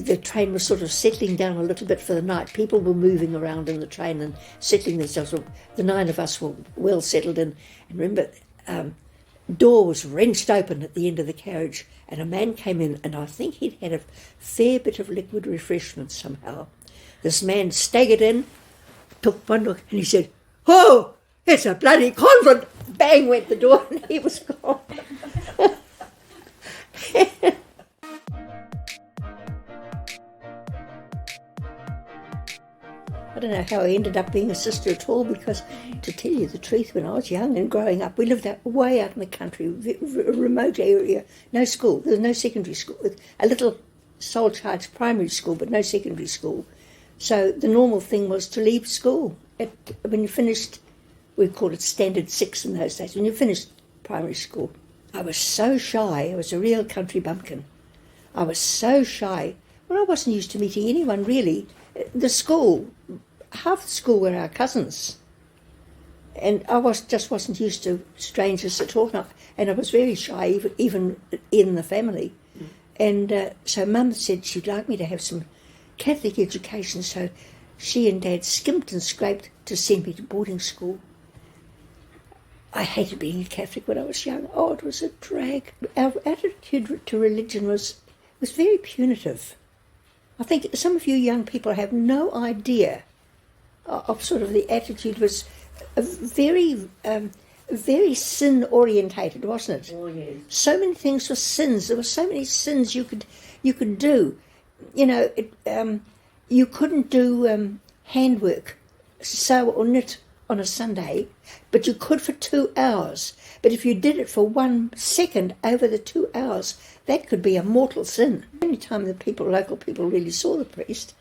the train was sort of settling down a little bit for the night. People were moving around in the train and settling themselves. The 9 of us were well settled in. And remember, door was wrenched open at the end of the carriage, and a man came in, and I think he'd had a fair bit of liquid refreshment somehow. This man staggered in, took one look, and he said, "Oh, it's a bloody convent!" Bang went the door, and he was gone. I don't know how I ended up being a sister at all, because, to tell you the truth, when I was young and growing up, we lived way out in the country, a remote area, no school. There was no secondary school. A little sole charge primary school, but no secondary school. So the normal thing was to leave school. When you finished, we called it standard 6 in those days, when you finished primary school. I was so shy. I was a real country bumpkin. I was so shy. Well, I wasn't used to meeting anyone, really. The school, half the school were our cousins, and I just wasn't used to strangers at all, and I was very shy, even in the family. And so Mum said she'd like me to have some Catholic education, so she and Dad skimped and scraped to send me to boarding school. I hated being a Catholic when I was young. Oh, it was a drag. Our attitude to religion was very punitive. I think some of you young people have no idea of sort of the attitude. Was very sin-orientated, wasn't it? Oh, yes. So many things were sins. There were so many sins you could do. You know, you couldn't do handwork, sew or knit on a Sunday, but you could for 2 hours. But if you did it for 1 second over the 2 hours, that could be a mortal sin. The only time the local people really saw the priest,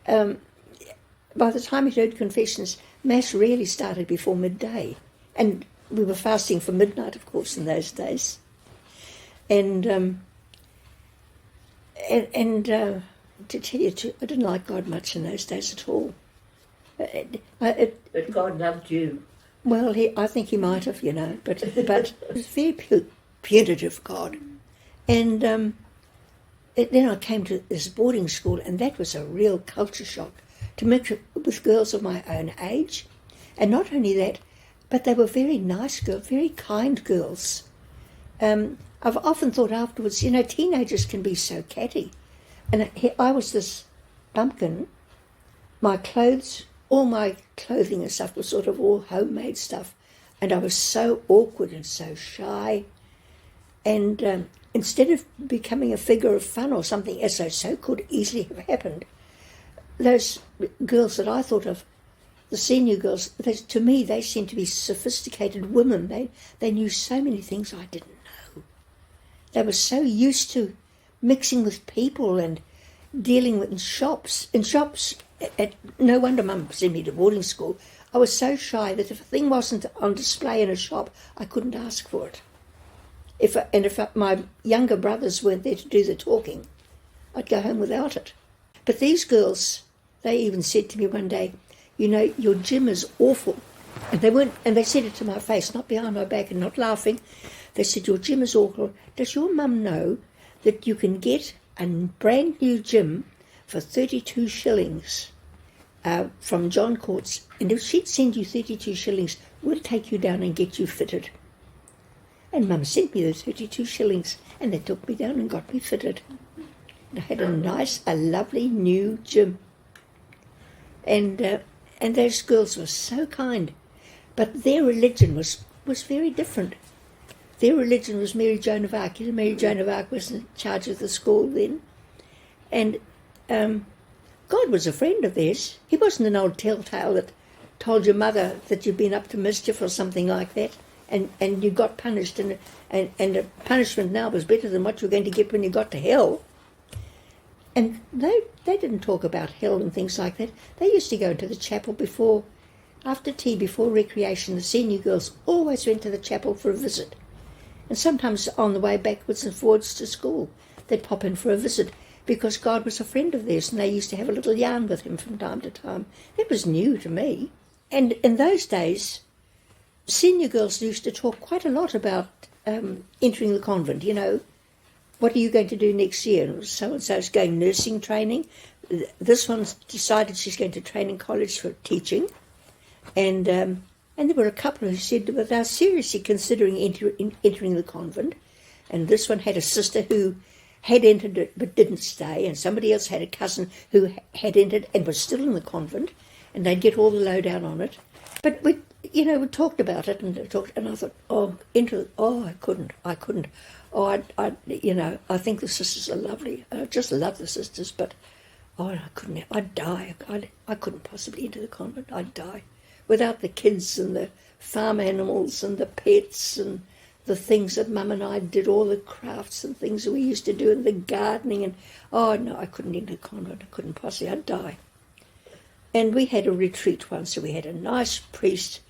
by the time he'd heard confessions, Mass really started before midday. And we were fasting for midnight, of course, in those days. And to tell you the truth, I didn't like God much in those days at all. But God loved you. Well, I think he might have, you know, but it was very punitive, God. And then I came to this boarding school, and that was a real culture shock, to mix with girls of my own age. And not only that, but they were very nice girls, very kind girls. I've often thought afterwards, you know, teenagers can be so catty. And I was this bumpkin. My clothes, all my clothing and stuff was sort of all homemade stuff. And I was so awkward and so shy. And instead of becoming a figure of fun or something, as so could easily have happened, those girls that I thought of, the senior girls, to me, they seemed to be sophisticated women. They knew so many things I didn't know. They were so used to mixing with people and dealing with in shops. No wonder Mum sent me to boarding school. I was so shy that if a thing wasn't on display in a shop, I couldn't ask for it. If my younger brothers weren't there to do the talking, I'd go home without it. But these girls, they even said to me one day, "You know, your gym is awful." And they said it to my face, not behind my back and not laughing. They said, "Your gym is awful. Does your mum know that you can get a brand new gym for 32 shillings from John Court's, and if she'd send you 32 shillings, we'll take you down and get you fitted." And Mum sent me the 32 shillings, and they took me down and got me fitted. And I had a lovely new gym. And those girls were so kind, but their religion was very different. Their religion was Mary Joan of Arc. Mary Joan of Arc was in charge of the school then. And God was a friend of theirs. He wasn't an old telltale that told your mother that you'd been up to mischief or something like that, and you got punished, and the punishment now was better than what you were going to get when you got to hell. And they didn't talk about hell and things like that. They used to go into the chapel after tea, before recreation. The senior girls always went to the chapel for a visit. And sometimes on the way backwards and forwards to school, they'd pop in for a visit, because God was a friend of theirs, and they used to have a little yarn with him from time to time. That was new to me. And in those days, senior girls used to talk quite a lot about entering the convent, you know. what are you going to do next year? And so-and-so's going nursing training. This one's decided she's going to training college for teaching. And there were a couple who said, well, they're seriously considering entering the convent. And this one had a sister who had entered it but didn't stay, and somebody else had a cousin who had entered and was still in the convent, and they'd get all the lowdown on it. But we talked about it, and I thought, I couldn't. I think the sisters are lovely. I just love the sisters, but I couldn't. I'd die. I couldn't possibly enter the convent. I'd die without the kids and the farm animals and the pets and the things that Mum and I did, all the crafts and things that we used to do, and the gardening, and I couldn't enter the convent. I couldn't possibly. I'd die. And we had a retreat once, so we had a nice priest,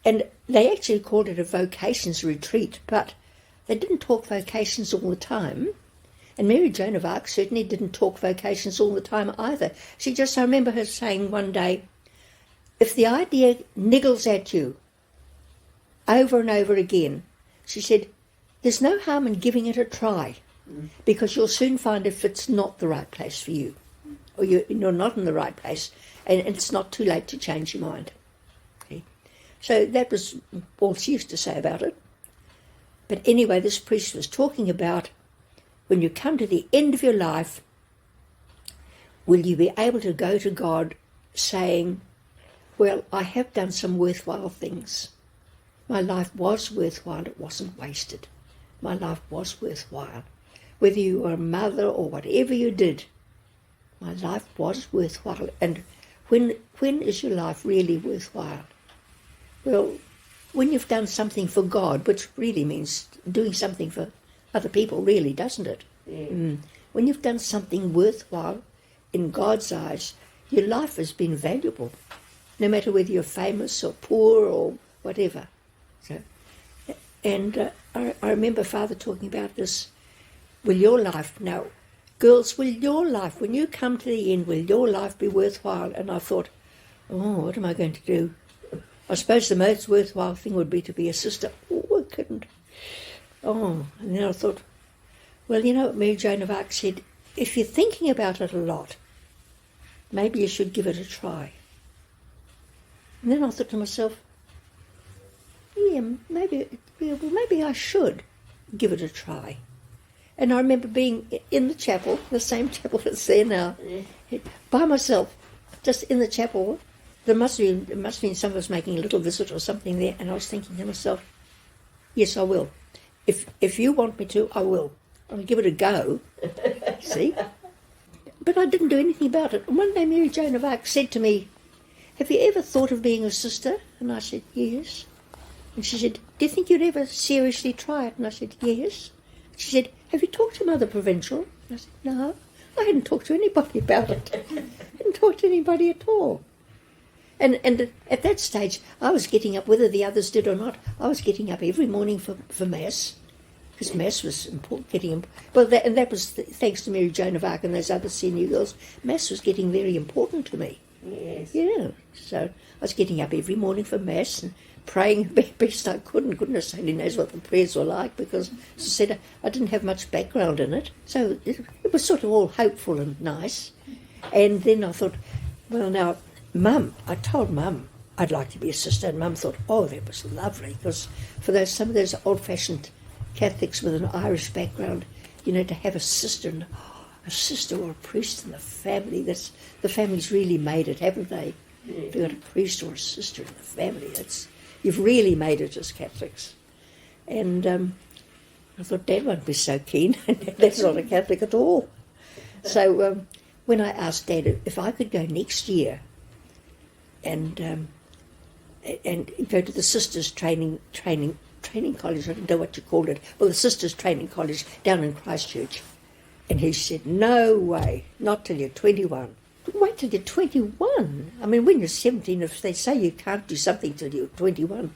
and they actually called it a vocations retreat, but they didn't talk vocations all the time. And Mary Joan of Arc certainly didn't talk vocations all the time either. I remember her saying one day, if the idea niggles at you over and over again, she said, there's no harm in giving it a try, because you'll soon find if it's not the right place for you, or you're not in the right place, and it's not too late to change your mind. Okay? So that was all she used to say about it. But anyway, this priest was talking about when you come to the end of your life, will you be able to go to God saying, well, I have done some worthwhile things. My life was worthwhile, it wasn't wasted. My life was worthwhile. Whether you were a mother or whatever you did, my life was worthwhile. And when is your life really worthwhile? Well, when you've done something for God, which really means doing something for other people, really, doesn't it? Yeah. When you've done something worthwhile in God's eyes, your life has been valuable, no matter whether you're famous or poor or whatever. So, and I remember Father talking about this. Will your life, now, girls, will your life, when you come to the end, will your life be worthwhile? And I thought, what am I going to do? I suppose the most worthwhile thing would be to be a sister. I couldn't. And then I thought, well, you know what Mary Joan of Arc said, if you're thinking about it a lot, maybe you should give it a try. And then I thought to myself, maybe I should give it a try. And I remember being in the chapel, the same chapel that's there now, by myself, just in the chapel. It must have been some of us making a little visit or something there, and I was thinking to myself, yes, I will. If you want me to, I will. I'll give it a go. See? But I didn't do anything about it. And one day Mary Joan of Arc said to me, have you ever thought of being a sister? And I said, yes. And she said, do you think you'd ever seriously try it? And I said, yes. She said, have you talked to Mother Provincial? And I said, no. I hadn't talked to anybody about it. I hadn't talked to anybody at all. And at that stage, I was getting up, whether the others did or not, I was getting up every morning for Mass, because Mass was important, and that was thanks to Mary Joan of Arc and those other senior girls. Mass was getting very important to me. Yes. Yeah. So I was getting up every morning for Mass and praying the best I could, and goodness only knows what the prayers were like, because, as I said, I didn't have much background in it. So it was sort of all hopeful and nice. And then I thought, well, now, I told Mum I'd like to be a sister, and Mum thought, that was lovely, because for some of those old-fashioned Catholics with an Irish background, to have a sister or a priest in the family, the family's really made it, haven't they? Yeah. If you've got a priest or a sister in the family, you've really made it as Catholics. And I thought Dad won't be so keen, and Dad's not a Catholic at all. So when I asked Dad if I could go next year and go to the sisters training college, I don't know what you called it, well, the sisters training college down in Christchurch. And he said, no way, not till you're 21. Wait till you're 21? I mean, when you're 17, if they say you can't do something till you're 21,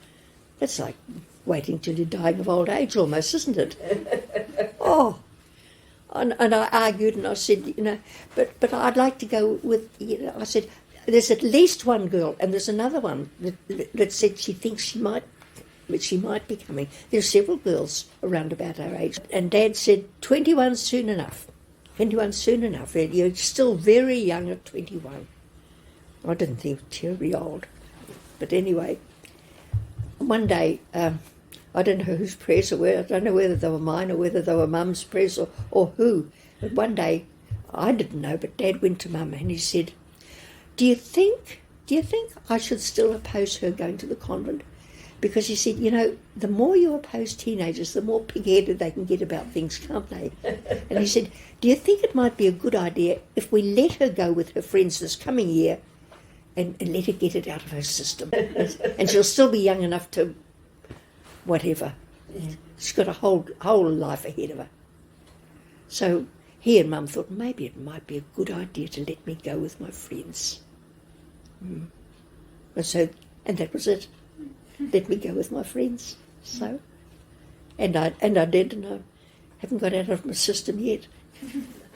that's like waiting till you're dying of old age almost, isn't it? And I argued and I said, but I'd like to go with, I said, there's at least one girl, and there's another one that said she thinks she might but she might be coming. There's several girls around about our age. And Dad said, 21 soon enough. 21 soon enough. You're still very young at 21. I didn't think it was terribly old. But anyway, one day, I don't know whose prayers they were. I don't know whether they were mine or whether they were Mum's prayers or who. But one day, I didn't know, but Dad went to Mum and he said, do you think I should still oppose her going to the convent? Because he said, the more you oppose teenagers, the more pig-headed they can get about things, can't they? And he said, do you think it might be a good idea if we let her go with her friends this coming year and let her get it out of her system? And she'll still be young enough to whatever. She's got a whole life ahead of her. So he and Mum thought maybe it might be a good idea to let me go with my friends. And that was it. Let me go with my friends. So, and I did, and I haven't got out of my system yet.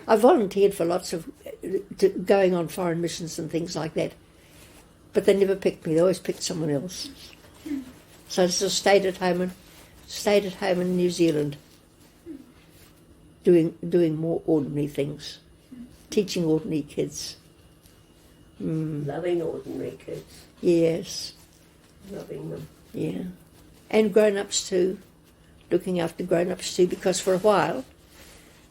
I volunteered for lots of going on foreign missions and things like that, but they never picked me. They always picked someone else. So I just stayed at home in New Zealand, doing more ordinary things, teaching ordinary kids. Loving ordinary kids. Yes. Loving them. Yeah. And grown-ups too, looking after grown-ups too, because for a while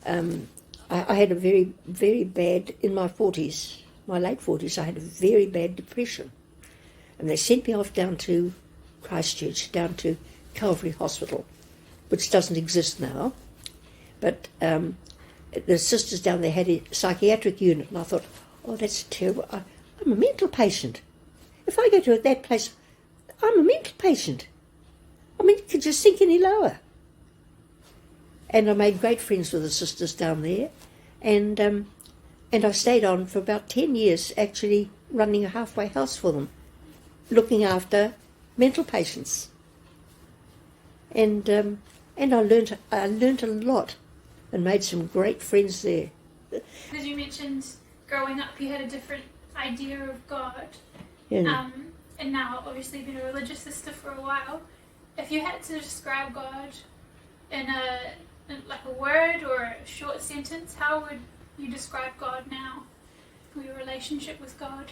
I had a very, very bad, in my 40s, my late 40s, I had a very bad depression. And they sent me off down to Christchurch, down to Calvary Hospital, which doesn't exist now. But the sisters down there had a psychiatric unit, and I thought, oh, that's terrible. I'm a mental patient. If I go to that place, I'm a mental patient. I mean, you could just sink any lower. And I made great friends with the sisters down there, and I stayed on for about 10 years, actually running a halfway house for them, looking after mental patients. And I learnt a lot, and made some great friends there. Because you mentioned growing up, you had a different idea of God. Yeah. And now, obviously, been a religious sister for a while. If you had to describe God in a word or a short sentence, how would you describe God now, or your relationship with God?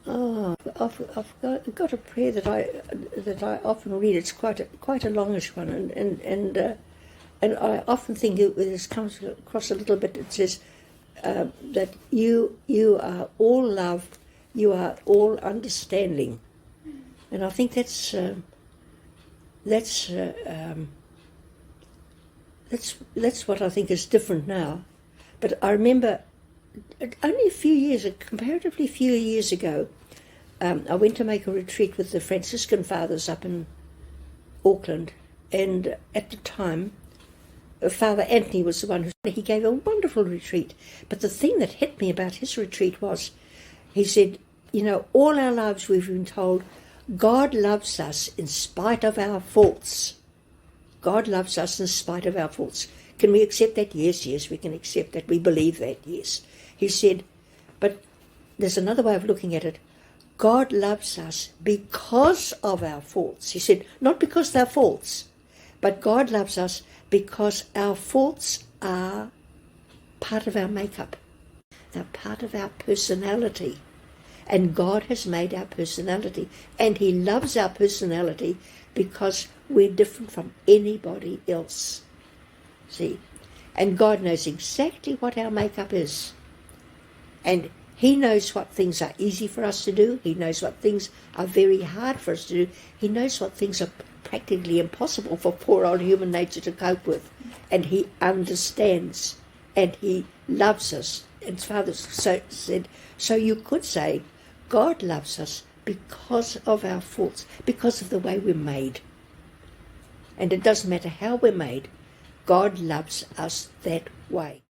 Oh, I've got a prayer that I often read. It's quite a longish one, and I often think it comes across a little bit. It says that you are all love, you are all understanding, and I think that's what I think is different now. But I remember only comparatively few years ago, I went to make a retreat with the Franciscan Fathers up in Auckland, and at the time, Father Anthony was the one he gave a wonderful retreat. But the thing that hit me about his retreat was, he said, all our lives we've been told, God loves us in spite of our faults. God loves us in spite of our faults. Can we accept that? Yes, we can accept that. We believe that, yes. He said, but there's another way of looking at it. God loves us because of our faults. He said, not because they're faults, but God loves us because our faults are part of our makeup. They're part of our personality. And God has made our personality. And He loves our personality because we're different from anybody else. See? And God knows exactly what our makeup is. And He knows what things are easy for us to do. He knows what things are very hard for us to do. He knows what things are practically impossible for poor old human nature to cope with. And He understands. And He loves us. And Father said, so you could say, God loves us because of our faults, because of the way we're made. And it doesn't matter how we're made, God loves us that way.